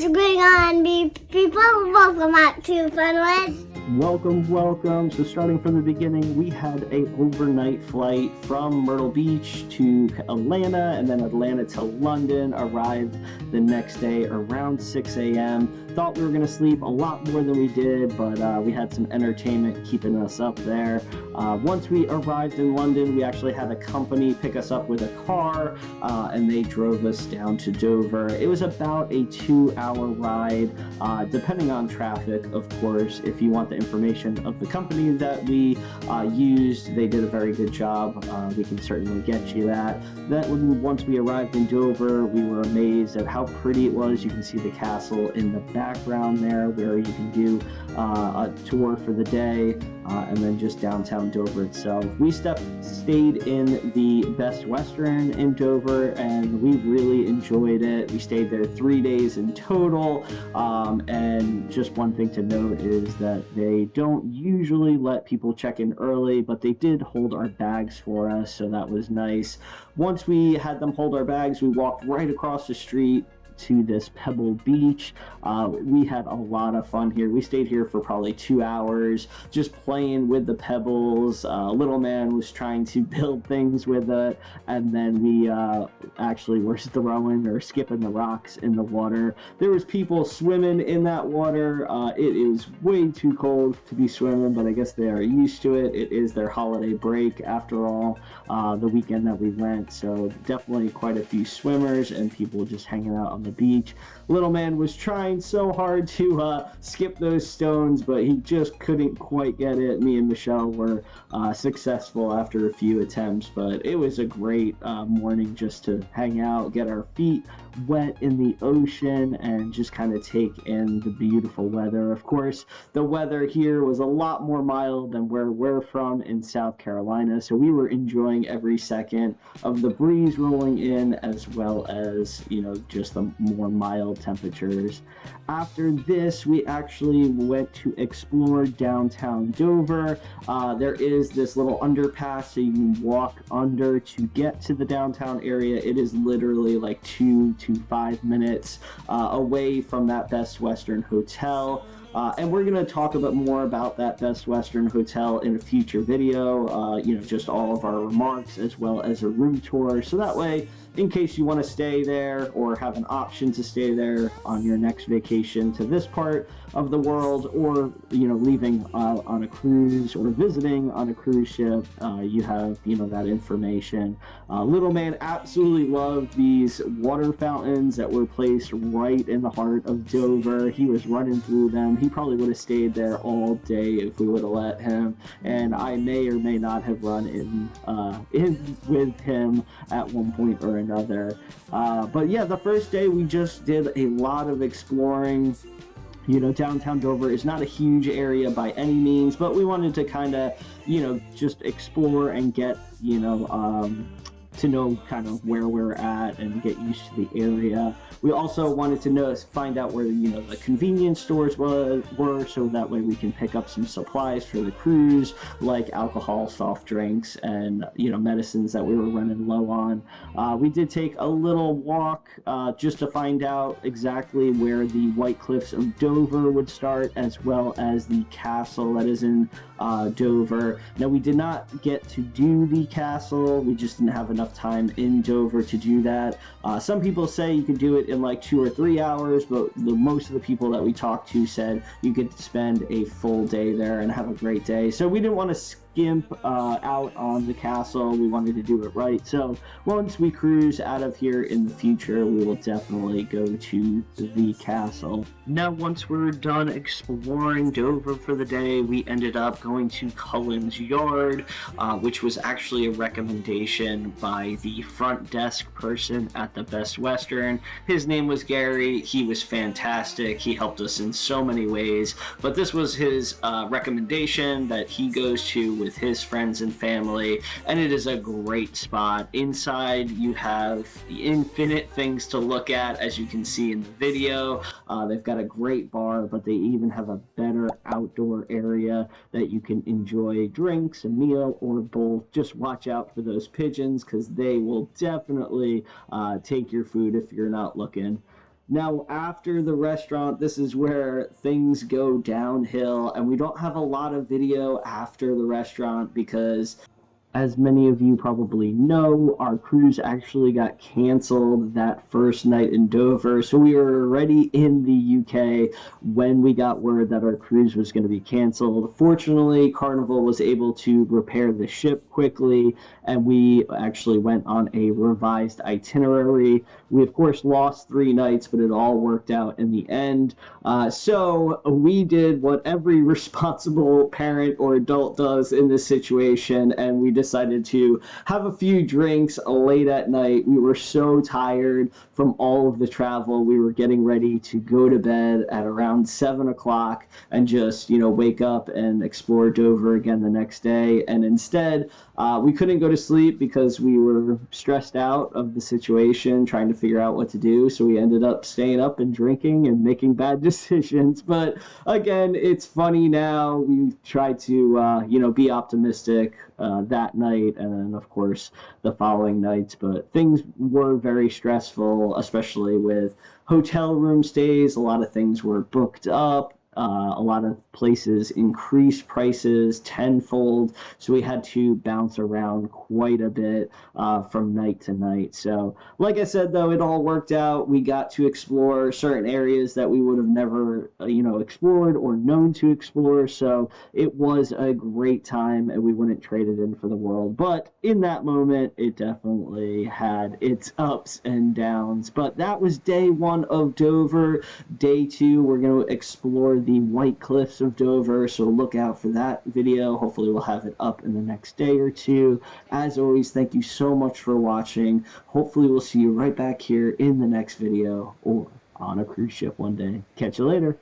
What's going on, people? Welcome out to Funwood. Welcome. So starting from the beginning, we had a overnight flight from Myrtle Beach to Atlanta, and then Atlanta to London. Arrived the next day around 6 a.m. Thought we were going to sleep a lot more than we did, but we had some entertainment keeping us up there. Once we arrived in London, we actually had a company pick us up with a car, and they drove us down to Dover. It was about a 2-hour ride, depending on traffic, of course. If you want the information of the company that we used, they did a very good job. We can certainly get you that. Once we arrived in Dover, we were amazed at how pretty it was. You can see the castle in the background there, where you can do a tour for the day, and then just downtown Dover itself. We stayed in the Best Western in Dover, and we really enjoyed it. We stayed there 3 days in total, and just one thing to note is that they don't usually let people check in early, but they did hold our bags for us, so that was nice. Once we had them hold our bags, we walked right across the street to this Pebble Beach. We had a lot of fun here. We stayed here for probably 2 hours just playing with the pebbles. Little man was trying to build things with it, and then we actually were throwing or skipping the rocks in the water. There was people swimming in that water. It is way too cold to be swimming, but I guess they are used to it. It is their holiday break after all, the weekend that we went, so definitely quite a few swimmers and people just hanging out on the beach. Little man was trying so hard to skip those stones, but he just couldn't quite get it. Me and Michelle were successful after a few attempts, but it was a great morning just to hang out, get our feet wet in the ocean, and just kind of take in the beautiful weather. Of course, the weather here was a lot more mild than where we're from in South Carolina, so we were enjoying every second of the breeze rolling in, as well as, just the more mild temperatures. After this, we actually went to explore downtown Dover. There is this little underpass, so you can walk under to get to the downtown area. It is literally like 2 to 5 minutes away from that Best Western Hotel. And we're going to talk a bit more about that Best Western Hotel in a future video, just all of our remarks as well as a room tour. So that way, in case you want to stay there or have an option to stay there on your next vacation to this part of the world, or, leaving on a cruise or visiting on a cruise ship, you have, that information. Little man absolutely loved these water fountains that were placed right in the heart of Dover. He was running through them. He probably would have stayed there all day if we would have let him, and I may or may not have run in with him at one point or another. But yeah, the first day we just did a lot of exploring. Downtown Dover is not a huge area by any means, but we wanted to kind of, just explore and get, to know kind of where we're at and get used to the area. We also wanted to find out where, the convenience stores were, so that way we can pick up some supplies for the cruise, like alcohol, soft drinks, and, medicines that we were running low on. We did take a little walk just to find out exactly where the White Cliffs of Dover would start, as well as the castle that is in Dover. Now, we did not get to do the castle. We just didn't have enough time in Dover to do that. Some people say you could do it in like 2 or 3 hours, but most of the people that we talked to said you could spend a full day there and have a great day. So we didn't want to skimp out on the castle. We wanted to do it right. So once we cruise out of here in the future, we will definitely go to the castle. Now, once we're done exploring Dover for the day, we ended up going to Cullen's Yard, which was actually a recommendation by the front desk person at the Best Western. His name was Gary. He was fantastic. He helped us in so many ways, but this was his recommendation that he goes to with his friends and family, and it is a great spot. Inside, you have infinite things to look at, as you can see in the video. They've got a great bar, but they even have a better outdoor area that you can enjoy drinks, a meal, or both. Just watch out for those pigeons, because they will definitely take your food if you're not looking. Now, after the restaurant, this is where things go downhill, and we don't have a lot of video after the restaurant because, as many of you probably know, our cruise actually got canceled that first night in Dover. So we were already in the UK when we got word that our cruise was going to be canceled. Fortunately, Carnival was able to repair the ship quickly, and we actually went on a revised itinerary. We, of course, lost 3 nights, but it all worked out in the end. So we did what every responsible parent or adult does in this situation, and we decided to have a few drinks late at night. We were so tired from all of the travel. We were getting ready to go to bed at around 7 o'clock and just, wake up and explore Dover again the next day. And instead, we couldn't go to sleep because we were stressed out of the situation, trying to figure out what to do. So we ended up staying up and drinking and making bad decisions. But again, it's funny now. We tried to, be optimistic that night, and then, of course, the following nights. But things were very stressful, especially with hotel room stays. A lot of things were booked up. A lot of places increased prices tenfold, so we had to bounce around quite a bit from night to night. So, like I said, though, it all worked out. We got to explore certain areas that we would have never, explored or known to explore. So it was a great time, and we wouldn't trade it in for the world. But in that moment, it definitely had its ups and downs. But that was day 1 of Dover. Day 2, we're going to explore the White Cliffs of Dover, so look out for that video. Hopefully we'll have it up in the next day or two. As always, thank you so much for watching. Hopefully we'll see you right back here in the next video or on a cruise ship one day. Catch you later.